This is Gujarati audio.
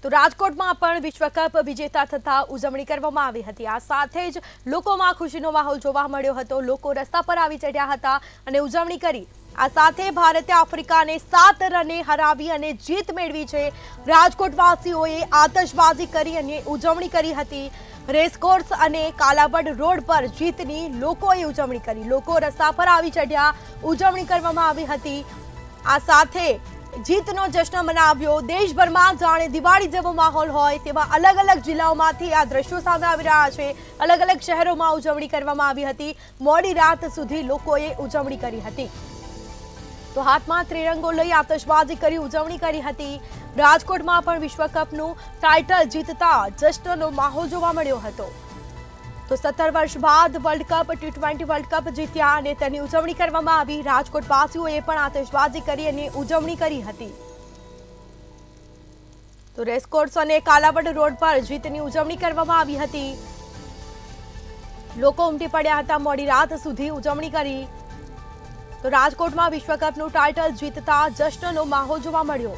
તો રાજકોટમાં પણ વિશ્વકપ વિજેતા થતા ઉજવણી કરવામાં આવી હતી। આ સાથે જ લોકોમાં ખુશીનો માહોલ જોવા મળ્યો હતો। લોકો રસ્તા પર આવી ચડ્યા હતા અને ઉજવણી કરી। આ સાથે ભારતે આફ્રિકાને 7 રને હરાવી અને જીત મેળવી છે। રાજકોટવાસીઓએ આતશબાજી કરી અને ઉજવણી કરી હતી। રેસકોર્સ અને કાલાવડ રોડ પર જીતની લોકોએ ઉજવણી કરી। લોકો રસ્તા પર આવી ચડ્યા, ઉજવણી કરવામાં આવી હતી। આ સાથે જીતનો જશ્ન મનાવ્યો। દેશભરમાં જાણે દિવાળી જેવો માહોલ હોય તેવા અલગ અલગ જિલ્લાઓમાંથી આ દ્રશ્યો સામે આવી રહ્યા છે। અલગ અલગ શહેરોમાં ઉજવણી કરવામાં આવી હતી। મોડી રાત સુધી લોકોએ ઉજવણી કરી હતી। તો હાથમાં ત્રિરંગો લઈ આતશબાજી કરી ઉજવણી કરી હતી। રાજકોટમાં પણ વિશ્વકપનું ટાઇટલ જીતતા જશ્નનો માહોલ જોવા મળ્યો હતો। તો 17 વર્ષ બાદ world cup T20 world cup જીત્યા અને તેની ઉજવણી કરવામાં આવી। રાજકોટવાસીઓએ પણ આતશબાજી કરી અને ઉજવણી કરી હતી। તો રેસકોર્સ અને કાલાવડ રોડ પર જીતની ઉજવણી કરવામાં આવી હતી। લોકો ઉમટી પડ્યા હતા, મોડી રાત સુધી ઉજવણી કરી। તો રાજકોટમાં વિશ્વકપનું ટાઇટલ જીતતા જશ્નનો માહોલ જોવા મળ્યો।